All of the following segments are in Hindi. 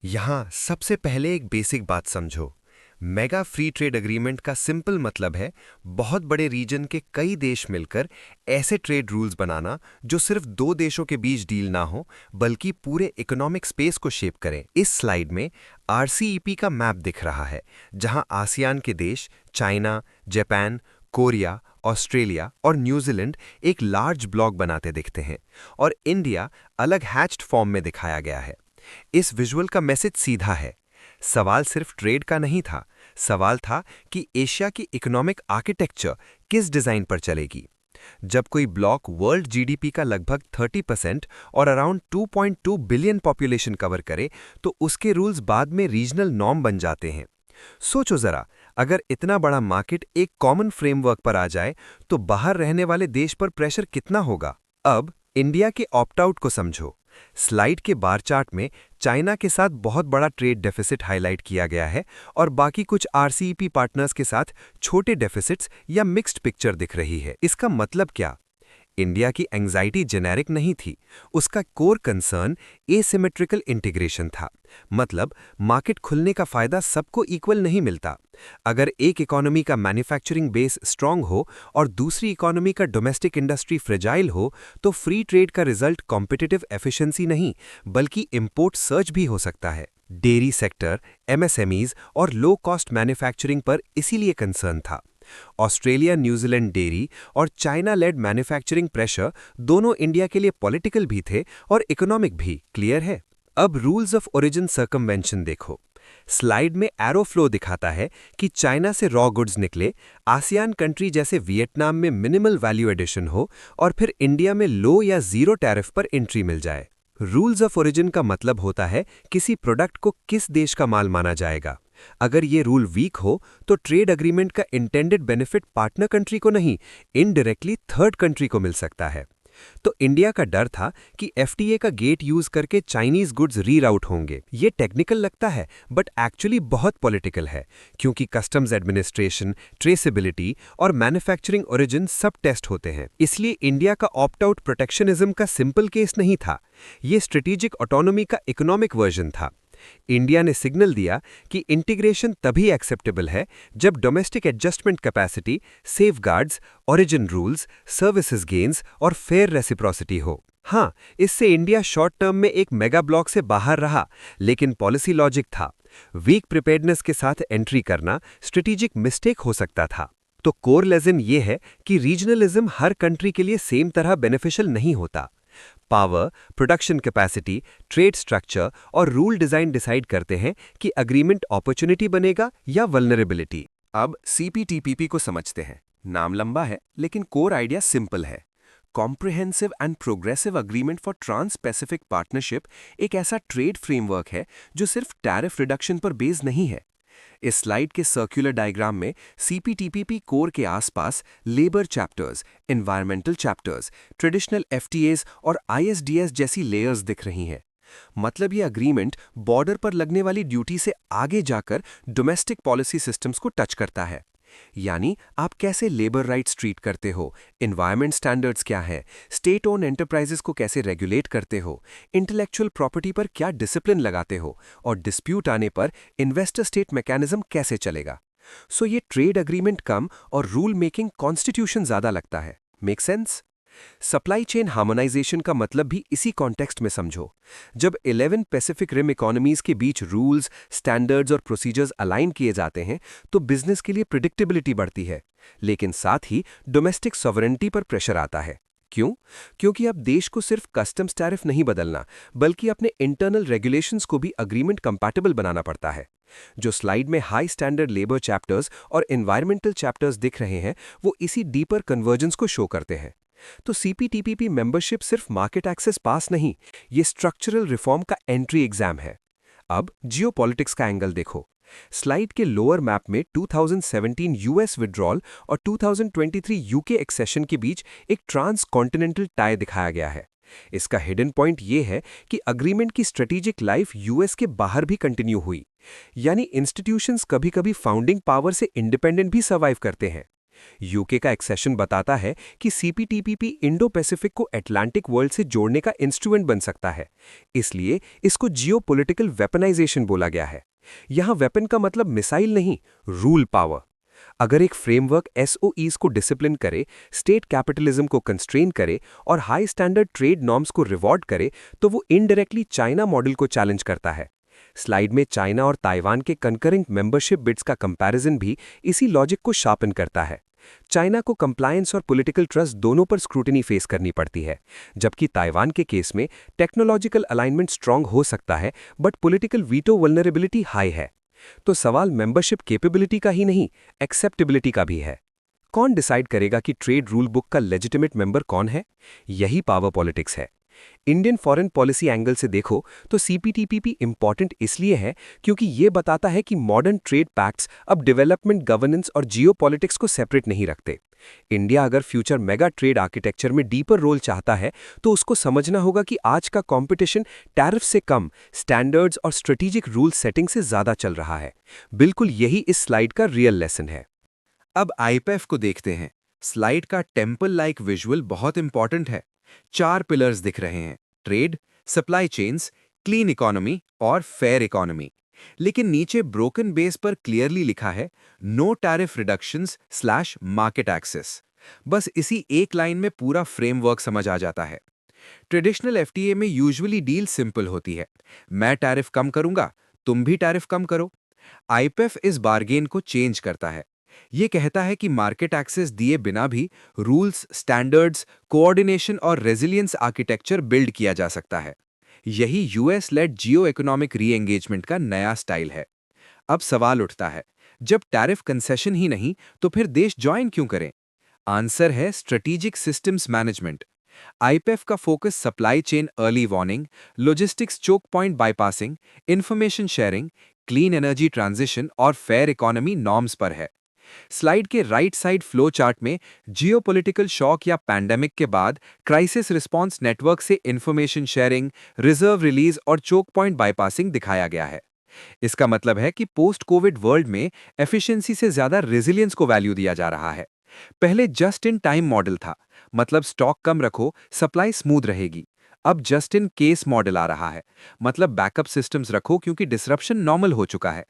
यहाँ सबसे पहले एक बेसिक बात समझो। मेगा फ्री ट्रेड एग्रीमेंट का सिंपल मतलब है बहुत बड़े रीजन के कई देश मिलकर ऐसे ट्रेड रूल्स बनाना जो सिर्फ दो देशों के बीच डील ना हो बल्कि पूरे इकोनॉमिक स्पेस को शेप करें। इस स्लाइड में आरसीईपी का मैप दिख रहा है जहां आसियान के देश चाइना, जापान, कोरिया, ऑस्ट्रेलिया और न्यूजीलैंड एक लार्ज ब्लॉक बनाते दिखते हैं और इंडिया अलग हैच्ड फॉर्म में दिखाया गया है। इस विजुअल का मैसेज सीधा है। सवाल सिर्फ ट्रेड का नहीं था, सवाल था कि एशिया की इकोनॉमिक आर्किटेक्चर किस डिजाइन पर चलेगी। जब कोई ब्लॉक वर्ल्ड जीडीपी का लगभग 30% और अराउंड 2.2 बिलियन पॉपुलेशन कवर करे तो उसके रूल्स बाद में रीजनल नॉर्म बन जाते हैं। सोचो जरा, अगर इतना बड़ा मार्केट एक कॉमन फ्रेमवर्क पर आ जाए तो बाहर रहने वाले देश पर प्रेशर कितना होगा। अब इंडिया के ऑप्ट आउट को समझो। स्लाइड के बार चार्ट में चाइना के साथ बहुत बड़ा ट्रेड डेफिसिट हाईलाइट किया गया है और बाकी कुछ आरसीईपी पार्टनर्स के साथ छोटे डेफिसिट्स या मिक्स्ड पिक्चर दिख रही है। इसका मतलब क्या? इंडिया की एंग्जाइटी जेनेरिक नहीं थी, उसका कोर कंसर्न एसिमेट्रिकल इंटीग्रेशन था। मतलब मार्केट खुलने का फायदा सबको इक्वल नहीं मिलता। अगर एक इकोनॉमी का मैन्युफैक्चरिंग बेस स्ट्रांग हो और दूसरी इकोनॉमी का डोमेस्टिक इंडस्ट्री फ्रेजाइल हो तो फ्री ट्रेड का रिजल्ट कॉम्पिटिटिव एफिशिएंसी नहीं बल्कि इंपोर्ट सर्ज भी हो सकता है। डेयरी सेक्टर, एमएसएमईज और लो कॉस्ट मैन्युफैक्चरिंग पर इसीलिए कंसर्न था। ऑस्ट्रेलिया, न्यूजीलैंड डेयरी और चाइना लेड मैन्युफैक्चरिंग प्रेशर दोनों इंडिया के लिए पॉलिटिकल भी थे और इकोनॉमिक भी। क्लियर है? अब रूल्स ऑफ ओरिजिन सर्कमवेंशन देखो। स्लाइड में एरो फ्लो दिखाता है कि चाइना से रॉ गुड्स निकले, आसियान कंट्री जैसे वियतनाम में मिनिमल वैल्यू एडिशन हो और फिर इंडिया में लो या जीरो टैरिफ पर एंट्री मिल जाए। रूल्स ऑफ ओरिजिन का मतलब होता है किसी प्रोडक्ट को किस देश का माल माना जाएगा। अगर ये रूल वीक हो तो ट्रेड एग्रीमेंट का इंटेंडेड बेनिफिट पार्टनर कंट्री को नहीं, इनडायरेक्टली थर्ड कंट्री को मिल सकता है। तो इंडिया का डर था कि एफटीए का गेट यूज करके चाइनीज गुड्स रीराउट होंगे। ये टेक्निकल लगता है बट एक्चुअली बहुत पॉलिटिकल है, क्योंकि कस्टम्स एडमिनिस्ट्रेशन, ट्रेसेबिलिटी और मैन्युफैक्चरिंग ओरिजिन सब टेस्ट होते हैं। इसलिए इंडिया का ऑप्ट आउट प्रोटेक्शनिज्म का सिंपल केस नहीं था, ये स्ट्रेटेजिक ऑटोनॉमी का इकोनॉमिक वर्जन था। इंडिया ने सिग्नल दिया कि इंटीग्रेशन तभी एक्सेप्टेबल है जब domestic adjustment capacity, safeguards, origin rules, services gains और फेयर रेसिप्रोसिटी हो। हाँ, इससे इंडिया शॉर्ट टर्म में एक मेगा ब्लॉक से बाहर रहा, लेकिन पॉलिसी लॉजिक था। वीक प्रिपेयर्डनेस के साथ एंट्री करना स्ट्रेटेजिक मिस्टेक हो सकता था। तो कोर लेसन ये है कि रीजनलिज्म हर कंट्री के लिए सेम तरह बेनिफिशियल नहीं होता। Power, production capacity, trade structure और रूल डिजाइन डिसाइड करते हैं कि अग्रीमेंट अपॉर्चुनिटी बनेगा या वल्नरेबिलिटी। अब सीपीटीपीपी को समझते हैं। नाम लंबा है लेकिन कोर आइडिया सिंपल है। Comprehensive and progressive agreement for trans pacific partnership एक ऐसा ट्रेड फ्रेमवर्क है जो सिर्फ टैरिफ रिडक्शन पर बेस्ड नहीं है। इस स्लाइड के सर्कुलर डायग्राम में सीपीटीपीपी कोर के आसपास labour chapters, environmental chapters, traditional FTS और आईएसडीएस जैसी लेयर्स दिख रही हैं। मतलब ये अग्रीमेंट बॉर्डर पर लगने वाली ड्यूटी से आगे जाकर डोमेस्टिक पॉलिसी सिस्टम्स को टच करता है। यानी आप कैसे लेबर राइट्स ट्रीट करते हो, एनवायरमेंट स्टैंडर्ड्स क्या हैं, स्टेट ओन एंटरप्राइजेस को कैसे रेगुलेट करते हो, इंटेलेक्चुअल प्रॉपर्टी पर क्या डिसिप्लिन लगाते हो और डिस्प्यूट आने पर इन्वेस्टर स्टेट मैकेनिज्म कैसे चलेगा। सो ये ट्रेड एग्रीमेंट कम और रूल मेकिंग कॉन्स्टिट्यूशन ज्यादा लगता है। Make sense? Supply chain harmonisation का मतलब भी इसी कॉन्टेक्स्ट में समझो। जब 11 पैसिफिक रिम इकोनॉमीज के बीच रूल्स, स्टैंडर्ड्स और प्रोसीजर्स अलाइन किए जाते हैं तो बिजनेस के लिए प्रिडिक्टेबिलिटी बढ़ती है, लेकिन साथ ही डोमेस्टिक सॉवरेनिटी पर प्रेशर आता है। क्यों? क्योंकि अब देश को सिर्फ कस्टम्स टैरिफ नहीं बदलना बल्कि अपने इंटरनल रेगुलेशंस को भी अग्रीमेंट कंपैटिबल बनाना पड़ता है। जो स्लाइड में हाई स्टैंडर्ड लेबर चैप्टर्स और एनवायरमेंटल चैप्टर्स दिख रहे हैं वो इसी डीपर कन्वर्जेंस को शो करते हैं। तो सीपीटीपीपी मेंबरशिप सिर्फ मार्केट एक्सेस पास नहीं, ये स्ट्रक्चरल रिफॉर्म का एंट्री एग्जाम है। अब जियोपॉलिटिक्स का एंगल देखो। स्लाइड के लोअर मैप में 2017 यूएस विड्रॉल और 2023 यूके एक्सेशन के बीच एक ट्रांस कॉन्टिनेंटल टाई दिखाया गया है। इसका हिडन पॉइंट ये है कि अग्रीमेंट की स्ट्रेटेजिक लाइफ यूएस के बाहर भी कंटिन्यू हुई। यानी इंस्टीट्यूशंस कभी-कभी फाउंडिंग पावर से इंडिपेंडेंट भी सर्वाइव करते हैं। यूके का एक सेशन बताता है कि सीपीटीपीपी इंडो पैसिफिक को अटलांटिक वर्ल्ड से जोड़ने का इंस्ट्रूमेंट बन सकता है। इसलिए इसको जियोपॉलिटिकल वेपनाइजेशन बोला गया है। यहाँ वेपन का मतलब मिसाइल नहीं, रूल पावर। अगर एक फ्रेमवर्क एसओईज को डिसिप्लिन करे, स्टेट कैपिटलिज्म को कंस्ट्रेन करे और हाई स्टैंडर्ड ट्रेड नॉर्म्स को रिवॉर्ड करे, तो वो इनडायरेक्टली चाइना मॉडल को चैलेंज करता है। स्लाइड में चाइना और ताइवान के कंकरेंट मेंबरशिप बिड्स का कंपैरिजन भी इसी लॉजिक को शार्पन करता है। चाइना को कंप्लायंस और पॉलिटिकल ट्रस्ट दोनों पर स्क्रूटिनी फेस करनी पड़ती है, जबकि ताइवान के केस में टेक्नोलॉजिकल अलाइनमेंट स्ट्रांग हो सकता है but political veto vulnerability high है। तो सवाल मेंबरशिप कैपेबिलिटी का ही नहीं, एक्सेप्टेबिलिटी का भी है। कौन डिसाइड करेगा कि ट्रेड रूल बुक का लेजिटिमेट मेंबर कौन है? यही पावर पॉलिटिक्स है। इंडियन फॉरेन पॉलिसी एंगल से देखो तो सीपीटीपीपी इंपॉर्टेंट इसलिए है क्योंकि ये बताता है कि मॉडर्न ट्रेड पैक्ट्स अब डेवलपमेंट, गवर्नेंस और जियोपॉलिटिक्स को सेपरेट नहीं रखते। इंडिया अगर फ्यूचर मेगा ट्रेड आर्किटेक्चर में डीपर रोल चाहता है तो उसको समझना होगा कि आज का कंपटीशन टैरिफ से कम स्टैंडर्ड्स और स्ट्रेटेजिक रूल सेटिंग से ज्यादा चल रहा है। बिल्कुल यही इस स्लाइड का रियल लेसन है। अब आईपीएफ को देखते हैं। स्लाइड का टेम्पल लाइक विजुअल बहुत इंपॉर्टेंट है। 4 पिलर्स दिख रहे हैं: trade, supply chains, clean economy और फेयर इकोनॉमी। लेकिन नीचे ब्रोकन बेस पर क्लियरली लिखा है no tariff reductions slash market access. बस इसी एक लाइन में पूरा फ्रेमवर्क समझ आ जाता है। ट्रेडिशनल एफटीए में यूजुअली डील सिंपल होती है, मैं टैरिफ कम करूंगा, तुम भी टैरिफ कम करो। आईपीएफ इस बार्गेन को चेंज करता है। ये कहता है कि मार्केट एक्सेस दिए बिना भी रूल्स, स्टैंडर्ड्स, कोऑर्डिनेशन और रेजिलियंस आर्किटेक्चर बिल्ड किया जा सकता है। यही यूएस लेड जियो इकोनॉमिक री एंगेजमेंट का नया स्टाइल है। अब सवाल उठता है, जब टैरिफ कंसेशन ही नहीं तो फिर देश ज्वाइन क्यों करें? आंसर है स्ट्रेटेजिक सिस्टम्स मैनेजमेंट। आईपीएफ का focus supply chain early warning, logistics choke point bypassing, information sharing, clean energy transition और फेयर इकोनॉमी नॉर्म्स पर है। स्लाइड के राइट साइड फ्लो चार्ट में जियोपॉलिटिकल शॉक या पैंडेमिक के बाद क्राइसिस रिस्पांस नेटवर्क से इंफॉर्मेशन शेयरिंग, रिजर्व रिलीज और चोक पॉइंट बाईपासिंग दिखाया गया है। इसका मतलब है कि पोस्ट कोविड वर्ल्ड में एफिशिएंसी से ज्यादा रेजिलियंस को वैल्यू दिया जा रहा है। पहले जस्ट इन टाइम मॉडल था, मतलब स्टॉक कम रखो, सप्लाई स्मूथ रहेगी। अब जस्ट इन केस मॉडल आ रहा है, मतलब बैकअप सिस्टम्स रखो क्योंकि डिसरप्शन नॉर्मल हो चुका है।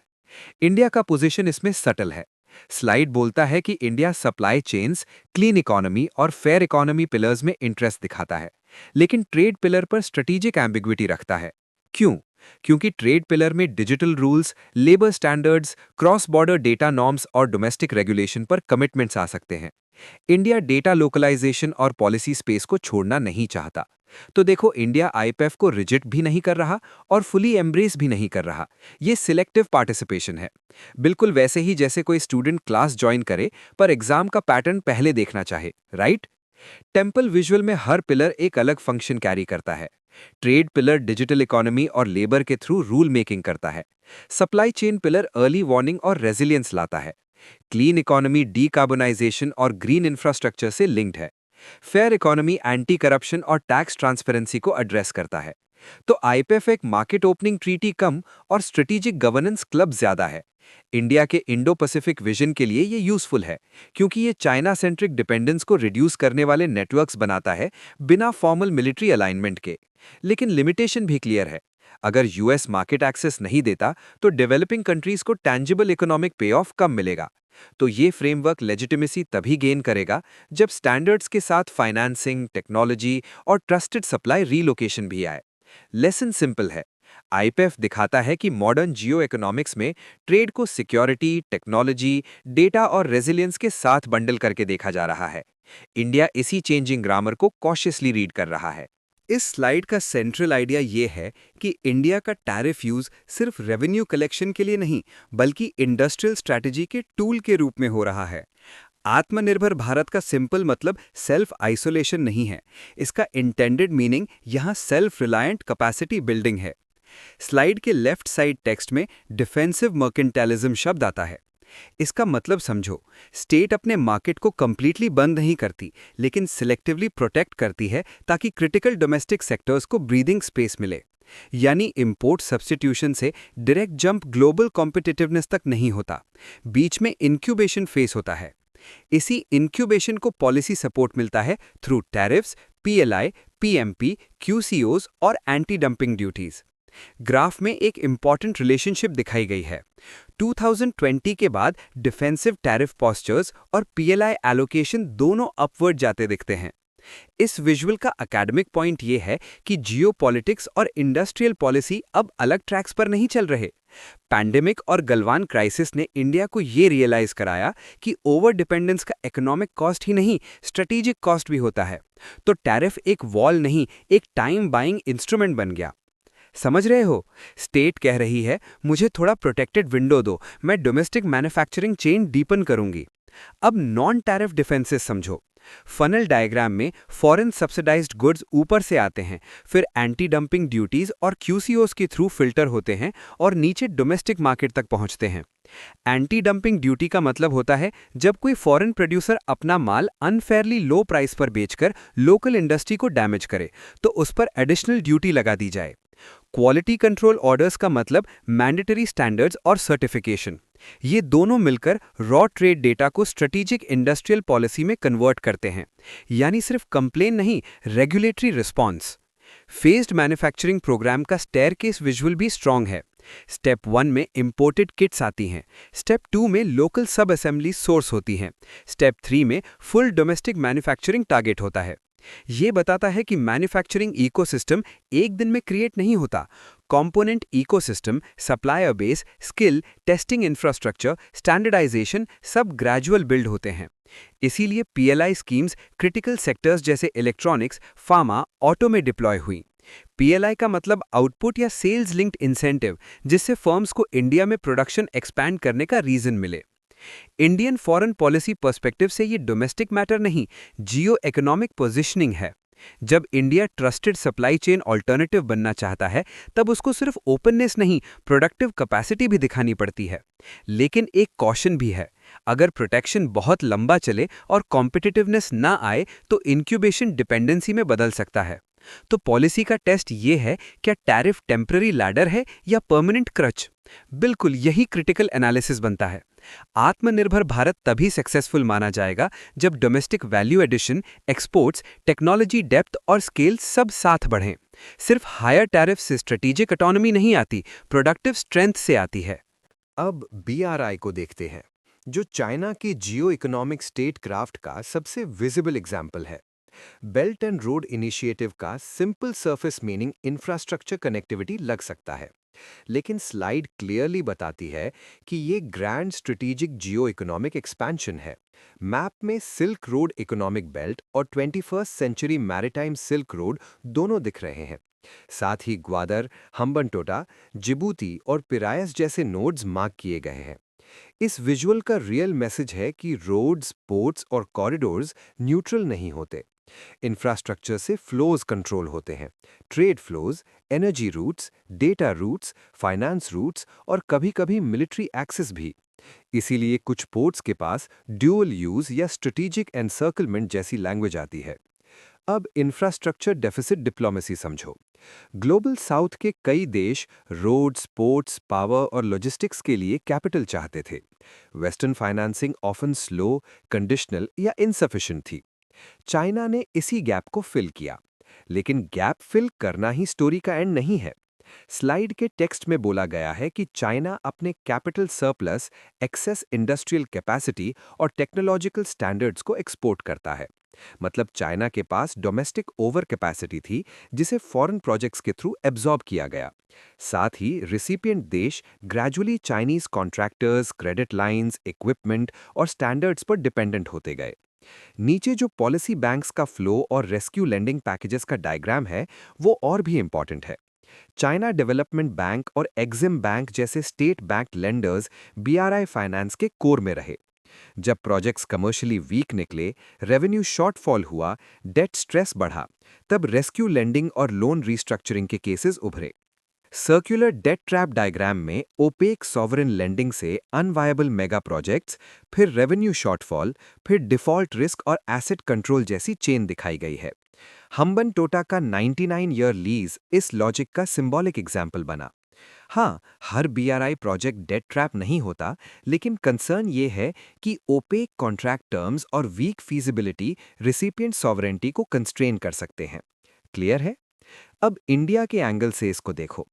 इंडिया का पोजीशन इसमें सटल है। स्लाइड बोलता है कि India supply chains, clean economy और फेयर इकोनॉमी पिलर्स में इंटरेस्ट दिखाता है, लेकिन ट्रेड पिलर पर स्ट्रेटेजिक एम्बिग्विटी रखता है। क्यों? क्योंकि ट्रेड पिलर में digital rules, labour standards, cross border data norms और डोमेस्टिक रेगुलेशन पर कमिटमेंट्स आ सकते हैं। इंडिया डेटा लोकलाइजेशन और पॉलिसी स्पेस को छोड़ना नहीं चाहता। तो देखो, इंडिया आईपीएफ को रिजिट भी नहीं कर रहा और फुली एम्ब्रेस भी नहीं कर रहा। ये सिलेक्टिव पार्टिसिपेशन है। बिल्कुल वैसे ही जैसे कोई स्टूडेंट क्लास ज्वाइन करे पर एग्जाम का पैटर्न पहले देखना चाहे, राइट? टेम्पल विजुअल में हर पिलर एक अलग फंक्शन कैरी करता है। ट्रेड पिलर डिजिटल इकोनॉमी और लेबर के थ्रू रूल मेकिंग करता है। Supply chain pillar early warning और रेजिलियंस लाता है। क्लीन इकोनॉमी डीकार्बोनाइजेशन और ग्रीन इंफ्रास्ट्रक्चर से लिंक्ड है। फेयर इकोनॉमी एंटी करप्शन और टैक्स ट्रांसपेरेंसी को एड्रेस करता है। तो आईपीएफ एक मार्केट ओपनिंग ट्रीटी कम और स्ट्रेटेजिक गवर्नेंस क्लब ज्यादा है। इंडिया के इंडो पैसिफिक विजन के लिए ये यूजफुल है क्योंकि ये चाइना सेंट्रिक डिपेंडेंस को रिड्यूस करने वाले नेटवर्क्स बनाता है बिना फॉर्मल मिलिट्री अलाइनमेंट के। लेकिन लिमिटेशन भी क्लियर है। अगर यूएस मार्केट एक्सेस नहीं देता तो डेवलपिंग कंट्रीज को टैंजिबल इकोनॉमिक पे ऑफ कम मिलेगा। तो ये फ्रेमवर्क लेजिटिमेसी तभी गेन करेगा जब स्टैंडर्ड्स के साथ फाइनेंसिंग, टेक्नोलॉजी और ट्रस्टेड सप्लाई रीलोकेशन भी आए। लेसन सिंपल है। आईपीएफ दिखाता है कि मॉडर्न जियो इकोनॉमिक्स में ट्रेड को सिक्योरिटी, टेक्नोलॉजी, डेटा और रेजिलियंस के साथ बंडल करके देखा जा रहा है। इंडिया इसी चेंजिंग ग्रामर को कॉशियसली रीड कर रहा है। इस स्लाइड का सेंट्रल आइडिया ये है कि इंडिया का टैरिफ यूज सिर्फ रेवेन्यू कलेक्शन के लिए नहीं बल्कि इंडस्ट्रियल स्ट्रैटेजी के टूल के रूप में हो रहा है। आत्मनिर्भर भारत का सिंपल मतलब सेल्फ आइसोलेशन नहीं है। इसका इंटेंडेड मीनिंग यहाँ सेल्फ रिलायंट कैपेसिटी बिल्डिंग है। स्लाइड के लेफ्ट साइड टेक्स्ट में डिफेंसिव मर्केंटालिज्म शब्द आता है। इसका मतलब समझो, स्टेट अपने मार्केट को कंप्लीटली बंद नहीं करती लेकिन सिलेक्टिवली प्रोटेक्ट करती है ताकि क्रिटिकल डोमेस्टिक सेक्टर्स को ब्रीदिंग स्पेस मिले। यानी इंपोर्ट सब्स्टिट्यूशन से डायरेक्ट जंप ग्लोबल कॉम्पिटिटिवनेस तक नहीं होता, बीच में इंक्यूबेशन फेस होता है। इसी इंक्यूबेशन को पॉलिसी सपोर्ट मिलता है थ्रू टैरिफ्स, पीएलआई, पीएमपी, क्यूसीओज और एंटी डंपिंग ड्यूटीज। ग्राफ में एक इंपॉर्टेंट रिलेशनशिप दिखाई गई है। 2020 के बाद डिफेंसिव टैरिफ पॉस्चर्स और पीएलआई एलोकेशन दोनों अपवर्ड जाते दिखते हैं। इस विजुअल का एकेडमिक पॉइंट ये है कि जियोपॉलिटिक्स और इंडस्ट्रियल पॉलिसी अब अलग ट्रैक्स पर नहीं चल रहे। पैंडेमिक और गलवान क्राइसिस ने इंडिया को ये रियलाइज कराया कि ओवर डिपेंडेंस का इकोनॉमिक कॉस्ट ही नहीं, स्ट्रेटेजिक कॉस्ट भी होता है। तो टैरिफ एक वॉल नहीं, एक टाइम बाइंग इंस्ट्रूमेंट बन गया। समझ रहे हो? स्टेट कह रही है मुझे थोड़ा प्रोटेक्टेड विंडो दो, मैं डोमेस्टिक मैन्युफैक्चरिंग चेन डीपन करूंगी। अब नॉन टैरिफ डिफेंसेस समझो। फनल डायग्राम में फॉरेन सब्सिडाइज्ड गुड्स ऊपर से आते हैं, फिर एंटी डंपिंग ड्यूटीज और क्यूसीओस के थ्रू फिल्टर होते हैं और नीचे डोमेस्टिक मार्केट तक पहुंचते हैं। एंटी डंपिंग ड्यूटी का मतलब होता है जब कोई फॉरेन प्रोड्यूसर अपना माल अनफेयरली लो प्राइस पर बेचकर लोकल इंडस्ट्री को डैमेज करे, तो उस पर एडिशनल ड्यूटी लगा दी जाए। क्वालिटी कंट्रोल ऑर्डर्स का मतलब मैंडेटरी स्टैंडर्ड्स और सर्टिफिकेशन। ये दोनों मिलकर रॉ ट्रेड डेटा को स्ट्रेटेजिक इंडस्ट्रियल पॉलिसी में कन्वर्ट करते हैं, यानी सिर्फ कंप्लेन नहीं, regulatory response. Phased manufacturing programme का स्टेयरकेस विजुअल भी स्ट्रांग है। स्टेप 1 में इंपोर्टेड किट्स आती हैं, स्टेप 2 में लोकल सब असेंबली सोर्स होती हैं, स्टेप 3 में फुल डोमेस्टिक मैन्युफैक्चरिंग टारगेट होता है। ये बताता है कि मैन्युफैक्चरिंग इकोसिस्टम एक दिन में क्रिएट नहीं होता। Component ecosystem, supplier base, skill, testing infrastructure, standardisation सब ग्रेजुअल बिल्ड होते हैं। इसीलिए पीएलआई स्कीम्स क्रिटिकल सेक्टर्स जैसे इलेक्ट्रॉनिक्स, फार्मा, ऑटो में डिप्लॉय हुई। पीएलआई का मतलब आउटपुट या सेल्स लिंक्ड इंसेंटिव, जिससे फर्म्स को इंडिया में प्रोडक्शन एक्सपैंड करने का रीजन मिले। इंडियन फॉरेन पॉलिसी पर्सपेक्टिव से ये डोमेस्टिक मैटर नहीं, जियो इकोनॉमिक पोजिशनिंग है। जब India trusted supply chain alternative बनना चाहता है, तब उसको सिर्फ ओपननेस नहीं, प्रोडक्टिव कैपेसिटी भी दिखानी पड़ती है। लेकिन एक कॉशन भी है, अगर प्रोटेक्शन बहुत लंबा चले और कॉम्पिटिटिवनेस ना आए तो इंक्यूबेशन डिपेंडेंसी में बदल सकता है। तो पॉलिसी का टेस्ट ये है, क्या टैरिफ टेम्पररी लैडर है या परमानेंट क्रच? बिल्कुल यही क्रिटिकल एनालिसिस बनता है। आत्मनिर्भर भारत तभी सक्सेसफुल माना जाएगा जब domestic value addition, exports, technology depth और स्केल सब साथ बढ़ें। सिर्फ हायर टैरिफ से स्ट्रेटेजिक ऑटोनॉमी नहीं आती, प्रोडक्टिव स्ट्रेंथ से आती है। अब बीआरआई को देखते हैं, जो चाइना के जियो इकोनॉमिक स्टेट क्राफ्ट का सबसे विजिबल एग्जाम्पल है। बेल्ट एंड रोड इनिशिएटिव का simple surface meaning infrastructure connectivity लग सकता है, लेकिन स्लाइड क्लियरली बताती है कि ये ग्रैंड स्ट्रेटेजिक जियो इकोनॉमिक एक्सपेंशन है। मैप में सिल्क रोड इकोनॉमिक बेल्ट और 21st century maritime silk road दोनों दिख रहे हैं। साथ ही ग्वादर, हम्बनटोटा, जिबूती और पिरायस जैसे नोड्स मार्क किए गए हैं। इस विजुअल का रियल मैसेज है कि रोड्स, पोर्ट्स और कॉरिडोर्स न्यूट्रल नहीं होते। इंफ्रास्ट्रक्चर से फ्लोज कंट्रोल होते हैं, trade flows, energy routes, data routes, finance routes और कभी-कभी मिलिट्री एक्सेस भी। इसीलिए कुछ पोर्ट्स के पास ड्यूअल यूज या स्ट्रेटेजिक एनसर्कलमेंट जैसी लैंग्वेज आती है। अब इंफ्रास्ट्रक्चर डेफिसिट डिप्लोमेसी समझो। ग्लोबल साउथ के कई देश रोड्स, पोर्ट्स, पावर और लॉजिस्टिक्स के लिए कैपिटल चाहते थे। Western financing often slow, conditional या इनसफिशिएंट थी। चाइना ने इसी गैप को फिल किया, लेकिन गैप फिल करना ही स्टोरी का एंड नहीं है। स्लाइड के टेक्स्ट में बोला गया है कि चाइना अपने capital surplus, excess industrial capacity और टेक्नोलॉजिकल स्टैंडर्ड्स को एक्सपोर्ट करता है। मतलब चाइना के पास डोमेस्टिक ओवर कैपेसिटी थी, जिसे फॉरेन प्रोजेक्ट्स के थ्रू एब्जॉर्ब किया गया। साथ ही रिसिपिएंट देश gradually Chinese contractors, credit lines, equipment और स्टैंडर्ड्स पर डिपेंडेंट होते गए। नीचे जो पॉलिसी बैंक्स का फ्लो और रेस्क्यू लेंडिंग पैकेजेस का डायग्राम है, वो और भी इंपॉर्टेंट है। चाइना डेवलपमेंट बैंक और एक्सिम बैंक जैसे state banked lenders BRI finance के कोर में रहे। जब प्रोजेक्ट्स कमर्शियली वीक निकले, रेवेन्यू शॉर्टफॉल हुआ, डेट स्ट्रेस बढ़ा, तब रेस्क्यू लेंडिंग और लोन रीस्ट्रक्चरिंग के केसेस उभरे। सर्कुलर डेट ट्रैप डायग्राम में ओपेक सॉवरेन लेंडिंग से अनवायबल मेगा प्रोजेक्ट्स, फिर रेवेन्यू शॉर्टफॉल, फिर डिफॉल्ट रिस्क और एसेट कंट्रोल जैसी चेन दिखाई गई है। हम्बनटोटा का 99 ईयर लीज इस लॉजिक का सिंबॉलिक एग्जाम्पल बना। हाँ, हर बीआरआई प्रोजेक्ट डेट ट्रैप नहीं होता, लेकिन कंसर्न ये है कि ओपेक कॉन्ट्रैक्ट टर्म्स और वीक फीजिबिलिटी रिसिपिएंट सॉवरेंटी को कंस्ट्रेन कर सकते हैं। क्लियर है? अब इंडिया के एंगल से इसको देखो।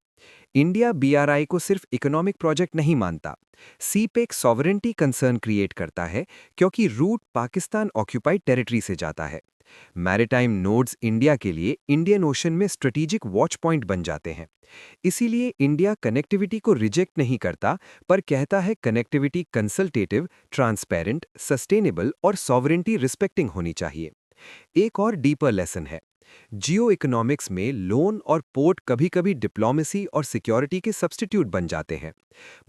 इंडिया बीआरआई को सिर्फ इकोनॉमिक प्रोजेक्ट नहीं मानता। सीपेक सॉवरेंटी कंसर्न क्रिएट करता है क्योंकि रूट पाकिस्तान ऑक्यूपाइड टेरिटरी से जाता है। मैरिटाइम नोड्स इंडिया के लिए इंडियन ओशन में स्ट्रेटेजिक वॉच पॉइंट बन जाते हैं। इसीलिए इंडिया कनेक्टिविटी को रिजेक्ट नहीं करता, पर कहता है कनेक्टिविटी कंसल्टेटिव, ट्रांसपेरेंट, सस्टेनेबल और सॉवरेंटी रिस्पेक्टिंग होनी चाहिए। एक और डीपर लेसन है। जियो इकोनॉमिक्स में लोन और पोर्ट कभी-कभी डिप्लोमेसी और सिक्योरिटी के सब्स्टिट्यूट बन जाते हैं।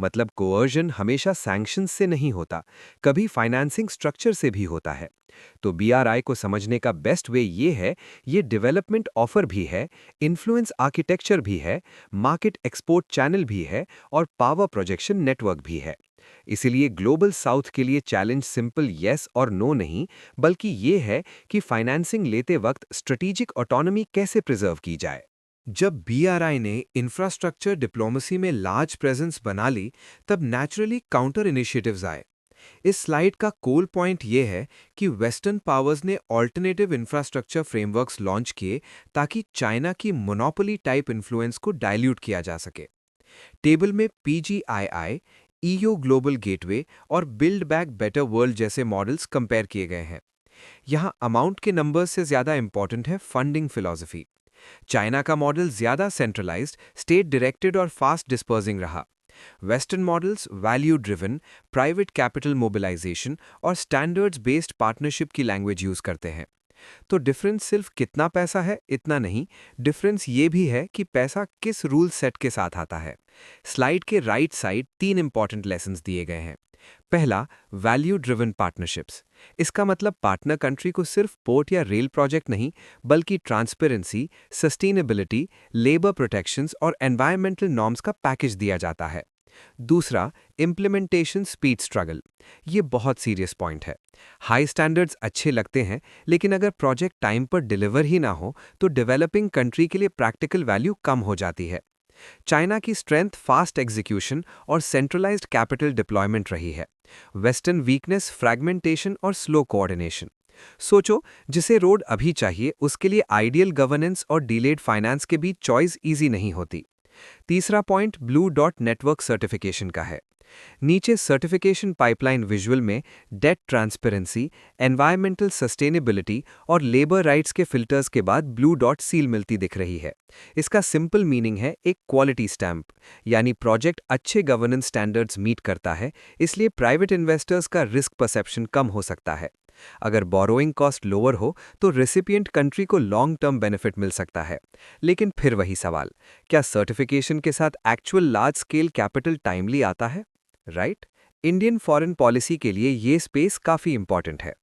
मतलब कोअर्जन हमेशा सैंक्शंस से नहीं होता, कभी फाइनेंसिंग स्ट्रक्चर से भी होता है। तो बीआरआई को समझने का बेस्ट वे ये है, ये डेवलपमेंट ऑफर भी है, इन्फ्लुएंस आर्किटेक्चर भी है, मार्केट एक्सपोर्ट चैनल भी है और पावर प्रोजेक्शन नेटवर्क भी है। इसीलिए ग्लोबल साउथ के लिए चैलेंज सिंपल येस और नो नहीं, बल्कि ये है कि फाइनेंसिंग लेते वक्त स्ट्रेटेजिक ऑटोनॉमी कैसे प्रिजर्व की जाए। जब बीआरआई ने इंफ्रास्ट्रक्चर डिप्लोमेसी में लार्ज प्रेजेंस बना ली, तब नेचुरली काउंटर इनिशिएटिव्स आए। इस स्लाइड का कोल पॉइंट ये है कि वेस्टर्न पावर्स ने ऑल्टरनेटिव इंफ्रास्ट्रक्चर फ्रेमवर्क्स लॉन्च किए ताकि चाइना की मोनोपोली टाइप इन्फ्लुएंस को डाइल्यूट किया जा सके। टेबल में पीजीआईआई, ईओ ग्लोबल गेटवे और बिल्ड बैक बेटर वर्ल्ड जैसे मॉडल्स कंपेयर किए गए हैं। यहाँ अमाउंट के नंबर्स से ज्यादा इंपॉर्टेंट है फंडिंग फिलॉसफी। चाइना का मॉडल ज्यादा सेंट्रलाइज्ड, स्टेट डायरेक्टेड और फास्ट डिस्पर्सिंग रहा। Western models value driven, private capital mobilisation और स्टैंडर्ड्स बेस्ड पार्टनरशिप की लैंग्वेज यूज करते हैं। तो डिफरेंस सिर्फ कितना पैसा है इतना नहीं, डिफरेंस ये भी है कि पैसा किस रूल सेट के साथ आता है। स्लाइड के राइट साइड 3 इंपॉर्टेंट लेसन्स दिए गए हैं। पहला, वैल्यू ड्रिवन पार्टनरशिप्स। इसका मतलब पार्टनर कंट्री को सिर्फ पोर्ट या रेल प्रोजेक्ट नहीं, बल्कि ट्रांसपेरेंसी, सस्टेनेबिलिटी, लेबर प्रोटेक्शंस और एनवायरमेंटल नॉर्म्स का पैकेज दिया जाता है। दूसरा, इम्प्लीमेंटेशन स्पीड स्ट्रगल। ये बहुत सीरियस पॉइंट है। हाई स्टैंडर्ड्स अच्छे लगते हैं, लेकिन अगर प्रोजेक्ट टाइम पर डिलीवर ही ना हो तो डेवलपिंग कंट्री के लिए प्रैक्टिकल वैल्यू कम हो जाती है। चाइना की स्ट्रेंथ फास्ट एग्जीक्यूशन और सेंट्रलाइज्ड कैपिटल डिप्लॉयमेंट रही है। वेस्टर्न वीकनेस फ्रैगमेंटेशन और स्लो कोऑर्डिनेशन। सोचो, जिसे रोड अभी चाहिए उसके लिए आइडियल गवर्नेंस और डिलेड फाइनेंस के बीच चॉइस इजी नहीं होती। तीसरा point blue dot network certification का है। नीचे सर्टिफिकेशन पाइपलाइन विजुअल में डेट ट्रांसपेरेंसी, एनवायरमेंटल सस्टेनेबिलिटी और लेबर राइट्स के फिल्टर्स के बाद ब्लू डॉट सील मिलती दिख रही है। इसका सिंपल मीनिंग है एक क्वालिटी स्टैंप, यानी प्रोजेक्ट अच्छे गवर्नेंस स्टैंडर्ड्स मीट करता है, इसलिए प्राइवेट इन्वेस्टर्स का रिस्क परसेप्शन कम हो सकता है। अगर बोरोइंग कॉस्ट लोअर हो तो रेसिपिएंट कंट्री को लॉन्ग टर्म बेनिफिट मिल सकता है। लेकिन फिर वही सवाल, क्या सर्टिफिकेशन के साथ actual large scale capital timely आता है? राइट? इंडियन फॉरेन पॉलिसी के लिए ये स्पेस काफी इंपॉर्टेंट है।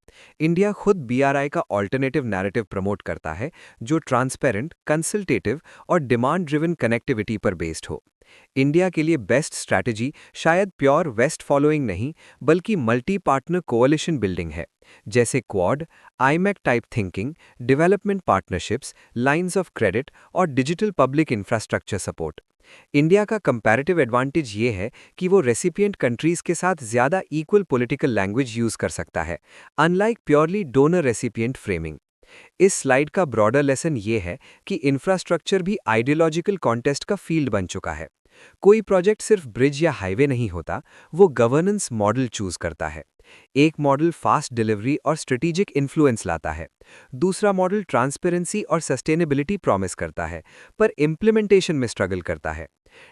इंडिया खुद बीआरआई का ऑल्टरनेटिव नैरेटिव प्रमोट करता है, जो ट्रांसपेरेंट, कंसल्टेटिव और डिमांड ड्रिवन कनेक्टिविटी पर बेस्ड हो। इंडिया के लिए बेस्ट स्ट्रैटेजी शायद प्योर वेस्ट फॉलोइंग नहीं, बल्कि मल्टी पार्टनर कोalition बिल्डिंग है, जैसे Quad, IMEC type thinking, development partnerships, lines of credit और digital public infrastructure support. India का कंपैरेटिव एडवांटेज ये है कि वो रेसिपिएंट कंट्रीज के साथ ज्यादा इक्वल पॉलिटिकल लैंग्वेज यूज कर सकता है, unlike purely donor recipient framing. इस स्लाइड का ब्रॉडर लेसन ये है कि इंफ्रास्ट्रक्चर भी आइडियोलॉजिकल कॉन्टेस्ट का फील्ड बन चुका है। कोई प्रोजेक्ट सिर्फ ब्रिज या हाईवे नहीं होता, वो गवर्नेंस मॉडल चूज करता है। एक मॉडल फास्ट डिलीवरी और स्ट्रेटेजिक इन्फ्लुएंस लाता है, दूसरा मॉडल ट्रांसपेरेंसी और सस्टेनेबिलिटी प्रॉमिस करता है, पर इम्प्लीमेंटेशन में स्ट्रगल करता है।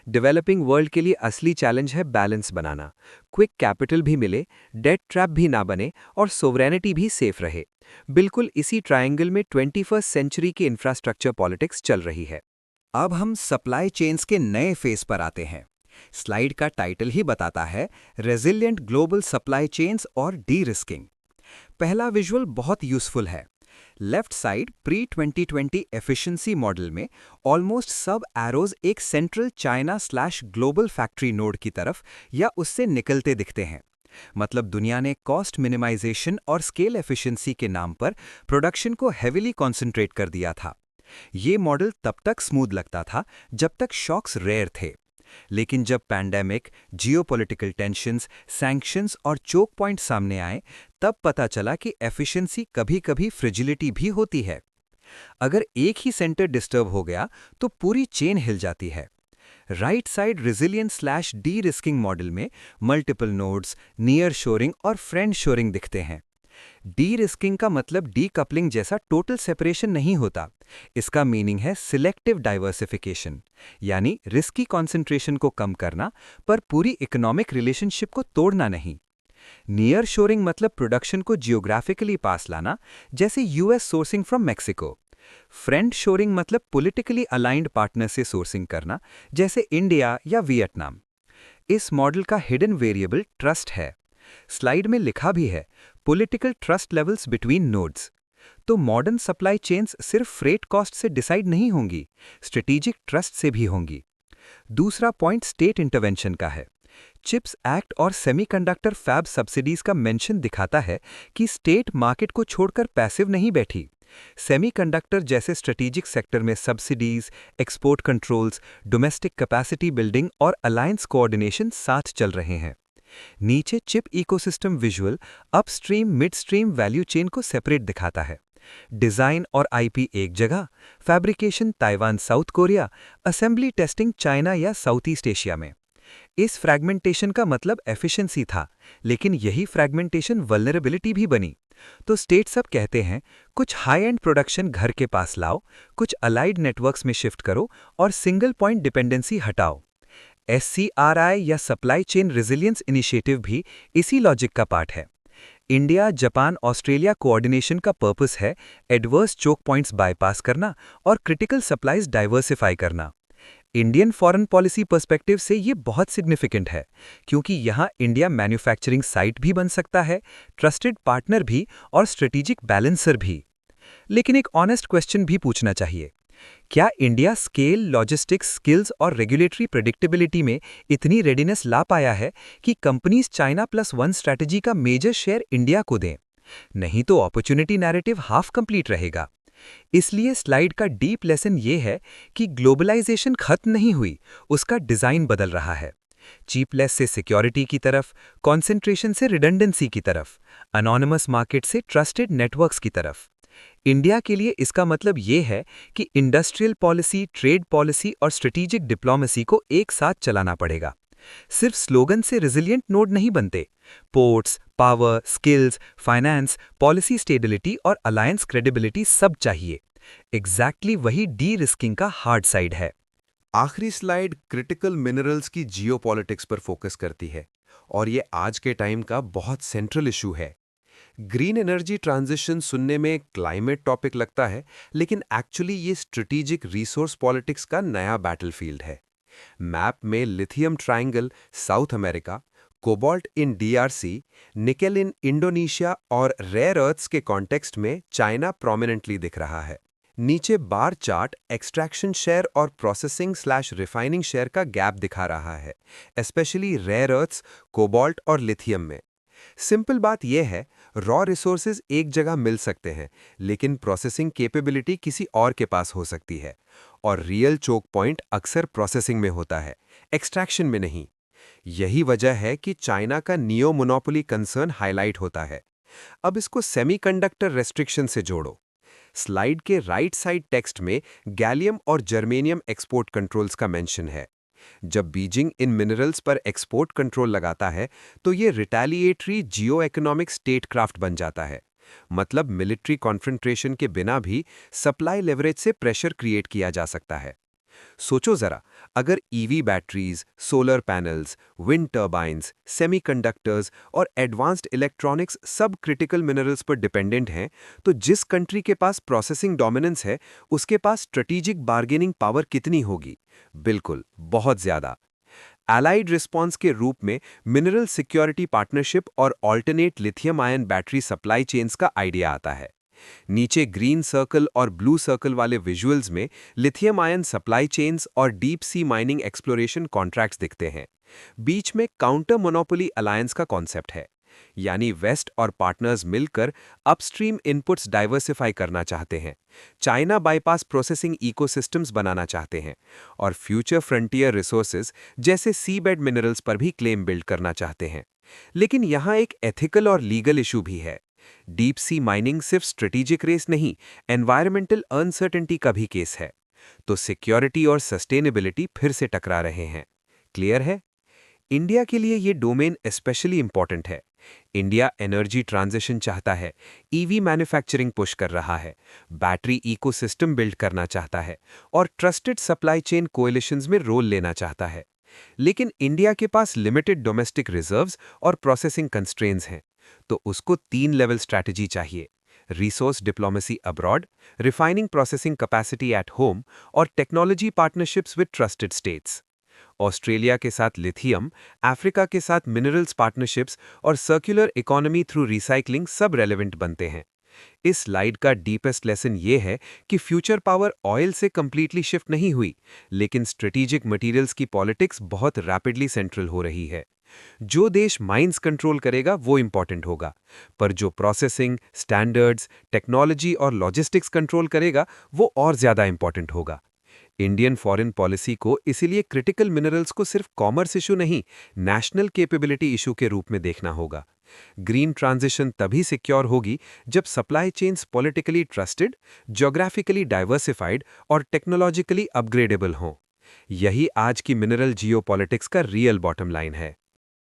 डेवलपिंग वर्ल्ड के लिए असली चैलेंज है बैलेंस बनाना, क्विक कैपिटल भी मिले, डेट ट्रैप भी ना बने और सोवरेनिटी भी सेफ रहे। बिल्कुल इसी ट्रायंगल में 21वीं सेंचुरी की इंफ्रास्ट्रक्चर पॉलिटिक्स चल रही है। अब हम सप्लाई चेन्स के नए फेज पर आते हैं। स्लाइड का टाइटल ही बताता है, रेजिलिएंट ग्लोबल सप्लाई चेन्स और डी रिस्किंग। पहला विजुअल बहुत यूजफुल है। Left side pre 2020 efficiency model में ऑलमोस्ट सब एरोज एक सेंट्रल चाइना/ग्लोबल फैक्ट्री नोड की तरफ या उससे निकलते दिखते हैं। मतलब दुनिया ने कॉस्ट मिनिमाइजेशन और स्केल एफिशिएंसी के नाम पर प्रोडक्शन को हेविली कॉन्सेंट्रेट कर दिया था। ये मॉडल तब तक स्मूथ लगता था जब तक शॉक्स रेयर थे। लेकिन जब पैंडेमिक, जियोपॉलिटिकल टेंशन्स, सैंक्शंस और चोक पॉइंट सामने आए, तब पता चला कि एफिशिएंसी कभी-कभी फ्रिजिलिटी भी होती है। अगर एक ही सेंटर डिस्टर्ब हो गया तो पूरी चेन हिल जाती है। Right side resilient slash D risking model में मल्टीपल नोड्स, नियर शोरिंग और फ्रेंड शोरिंग दिखते हैं। डी रिस्किंग का मतलब डी कपलिंग जैसा टोटल सेपरेशन नहीं होता। इसका मीनिंग है सिलेक्टिव डाइवर्सिफिकेशन, यानी रिस्की कॉन्सेंट्रेशन को कम करना पर पूरी इकोनॉमिक रिलेशनशिप को तोड़ना नहीं। नियर शोरिंग मतलब प्रोडक्शन को जियोग्राफिकली पास लाना, जैसे US sourcing from Mexico. Friend shoring मतलब पॉलिटिकली अलाइंड पार्टनर से सोर्सिंग करना, जैसे इंडिया या वियतनाम। इस मॉडल का हिडन वेरिएबल ट्रस्ट है। स्लाइड में लिखा भी है, political trust levels between nodes. तो मॉडर्न सप्लाई चेन्स सिर्फ फ्रेट कॉस्ट से डिसाइड नहीं होंगी, स्ट्रेटेजिक ट्रस्ट से भी होंगी। दूसरा पॉइंट स्टेट इंटरवेंशन का है। चिप्स एक्ट और सेमीकंडक्टर फैब सब्सिडीज का मेंशन दिखाता है कि स्टेट मार्केट को छोड़कर पैसिव नहीं बैठी। सेमीकंडक्टर जैसे स्ट्रेटेजिक सेक्टर में subsidies, export controls, domestic capacity building और अलायंस कोऑर्डिनेशन साथ चल रहे हैं। नीचे chip ecosystem visual upstream midstream value chain को सेपरेट दिखाता है। डिजाइन और आईपी एक जगह, fabrication Taiwan south Korea, assembly testing China या साउथ ईस्ट एशिया में। इस फ्रैगमेंटेशन का मतलब एफिशिएंसी था, लेकिन यही फ्रैगमेंटेशन वल्नरेबिलिटी भी बनी। तो स्टेट्स अब कहते हैं, कुछ हाई एंड प्रोडक्शन घर के पास लाओ, कुछ अलाइड नेटवर्क्स में शिफ्ट करो और सिंगल पॉइंट डिपेंडेंसी हटाओ। SCRI या सप्लाई चेन रेजिलियंस इनिशिएटिव भी इसी लॉजिक का पार्ट है। इंडिया, जापान, ऑस्ट्रेलिया कोऑर्डिनेशन का पर्पस है एडवर्स चोक पॉइंट्स बाईपास करना और क्रिटिकल सप्लाईज डाइवर्सिफाई करना। इंडियन फॉरेन पॉलिसी पर्सपेक्टिव से ये बहुत सिग्निफिकेंट है, क्योंकि यहाँ इंडिया मैन्युफैक्चरिंग साइट भी बन सकता है, ट्रस्टेड पार्टनर भी और स्ट्रेटेजिक बैलेंसर भी। लेकिन एक ऑनेस्ट क्वेश्चन भी पूछना चाहिए, क्या इंडिया स्केल, लॉजिस्टिक्स, स्किल्स और रेगुलेटरी प्रेडिक्टेबिलिटी में इतनी रेडीनेस ला पाया है कि कंपनीज चाइना +1 स्ट्रैटेजी का मेजर शेयर इंडिया को दें? नहीं तो अपॉर्चुनिटी नैरेटिव हाफ कंप्लीट रहेगा। इसलिए स्लाइड का डीप लेसन ये है कि ग्लोबलाइजेशन खत्म नहीं हुई, उसका डिजाइन बदल रहा है। चीपलेस से सिक्योरिटी की तरफ, कॉन्सेंट्रेशन से रिडंडेंसी की तरफ, अनोनिमस मार्केट से ट्रस्टेड नेटवर्क्स की तरफ। इंडिया के लिए इसका मतलब ये है कि इंडस्ट्रियल पॉलिसी, ट्रेड पॉलिसी और स्ट्रेटेजिक डिप्लोमेसी को एक साथ चलाना पड़ेगा। सिर्फ स्लोगन से रेजिलिएंट नोड नहीं बनते। Ports, power, skills, finance, policy stability और अलायंस क्रेडिबिलिटी सब चाहिए। एग्जैक्टली वही डी रिस्किंग का हार्ड साइड है। आखिरी स्लाइड क्रिटिकल मिनरल्स की जियोपॉलिटिक्स पर फोकस करती है, और ये आज के टाइम का बहुत सेंट्रल इशू है। ग्रीन एनर्जी ट्रांजिशन सुनने में क्लाइमेट टॉपिक लगता है, लेकिन एक्चुअली ये स्ट्रेटेजिक रिसोर्स पॉलिटिक्स का नया बैटलफील्ड है। मैप में lithium triangle south America, cobalt in DRC, nickel in Indonesia और रेयर अर्थ्स के कॉन्टेक्स्ट में चाइना प्रोमिनेंटली दिख रहा है। नीचे बार चार्ट एक्सट्रैक्शन शेयर और प्रोसेसिंग/रिफाइनिंग शेयर का गैप दिखा रहा है, स्पेशली रेयर अर्थ्स, कोबाल्ट और लिथियम में। सिंपल बात यह है, रॉ रिसोर्सेज एक जगह मिल सकते हैं, लेकिन प्रोसेसिंग कैपेबिलिटी किसी और के पास हो सकती है, और रियल चोक पॉइंट अक्सर प्रोसेसिंग में होता है, एक्सट्रैक्शन में नहीं। यही वजह है कि चाइना का नियो मोनोपोली कंसर्न हाईलाइट होता है। अब इसको सेमीकंडक्टर रेस्ट्रिक्शन से जोड़ो। स्लाइड के राइट साइड टेक्स्ट में गैलियम और जर्मेनियम एक्सपोर्ट कंट्रोल्स का मेंशन है। जब बीजिंग इन मिनरल्स पर एक्सपोर्ट कंट्रोल लगाता है, तो ये रिटेलिएटरी जियो इकोनॉमिक स्टेटक्राफ्ट बन जाता है। मतलब मिलिट्री कॉन्फ्रंट्रेशन के बिना भी सप्लाई लेवरेज से प्रेशर क्रिएट किया जा सकता है। सोचो जरा, अगर EV batteries, solar panels, wind turbines, semiconductors और एडवांस्ड इलेक्ट्रॉनिक्स सब क्रिटिकल मिनरल्स पर डिपेंडेंट हैं, तो जिस कंट्री के पास प्रोसेसिंग डोमिनेंस है, उसके पास स्ट्रेटेजिक बार्गेनिंग पावर कितनी होगी? बिल्कुल, बहुत ज्यादा। एलाइड रिस्पॉन्स के रूप में मिनरल सिक्योरिटी पार्टनरशिप और alternate lithium ion battery supply chains का आइडिया आता है। नीचे ग्रीन सर्कल और ब्लू सर्कल वाले विजुअल्स में लिथियम आयन सप्लाई चेन्स और deep sea mining exploration contracts दिखते हैं। बीच में काउंटर मोनोपोली अलायंस का कॉन्सेप्ट है। यानी वेस्ट और पार्टनर्स मिलकर अपस्ट्रीम इनपुट्स डाइवर्सिफाई करना चाहते हैं। चाइना बाईपास प्रोसेसिंग इकोसिस्टम्स बनाना चाहते हैं और फ्यूचर फ्रंटियर रिसोर्सेज जैसे सी बेड मिनरल्स पर भी क्लेम बिल्ड करना चाहते हैं। लेकिन यहाँ एक एथिकल और लीगल इशू भी है। डीप सी माइनिंग सिर्फ स्ट्रेटेजिक रेस नहीं, एनवायरमेंटल अनसर्टेनिटी का भी केस है। तो सिक्योरिटी और सस्टेनेबिलिटी फिर से टकरा रहे हैं। क्लियर है? इंडिया के लिए ये डोमेन स्पेशली इंपॉर्टेंट है। इंडिया एनर्जी ट्रांजिशन चाहता है, ईवी मैन्युफैक्चरिंग पुश कर रहा है, बैटरी इकोसिस्टम बिल्ड करना चाहता है और ट्रस्टेड सप्लाई चेन कोएलिशंस में रोल लेना चाहता है। लेकिन इंडिया के पास लिमिटेड डोमेस्टिक रिजर्व्स और प्रोसेसिंग कंस्ट्रेंट्स हैं, तो उसको 3 लेवल स्ट्रैटेजी चाहिए: resource diplomacy abroad, refining processing capacity at home और technology partnerships with trusted states. Australia के साथ लिथियम, अफ्रीका के साथ मिनरल्स पार्टनरशिप्स और सर्कुलर इकोनॉमी थ्रू रिसाइकलिंग सब रेलेवेंट बनते हैं। इस स्लाइड का डीपेस्ट लेसन ये है कि फ्यूचर पावर ऑयल से कंप्लीटली शिफ्ट नहीं हुई, लेकिन स्ट्रेटेजिक मटेरियल्स की पॉलिटिक्स बहुत रैपिडली सेंट्रल हो रही है। जो देश माइंस कंट्रोल करेगा वो इंपॉर्टेंट होगा, पर जो प्रोसेसिंग, स्टैंडर्ड्स, टेक्नोलॉजी और लॉजिस्टिक्स कंट्रोल करेगा वो और ज्यादा इंपॉर्टेंट होगा। इंडियन फॉरेन पॉलिसी को इसीलिए क्रिटिकल मिनरल्स को सिर्फ कॉमर्स इशू नहीं, नेशनल कैपेबिलिटी इशू के रूप में देखना होगा। ग्रीन ट्रांजिशन तभी सिक्योर होगी जब supply chains politically trusted, geographically diversified और टेक्नोलॉजिकली अपग्रेडेबल हों। यही आज की मिनरल जियोपॉलिटिक्स का रियल बॉटम लाइन है।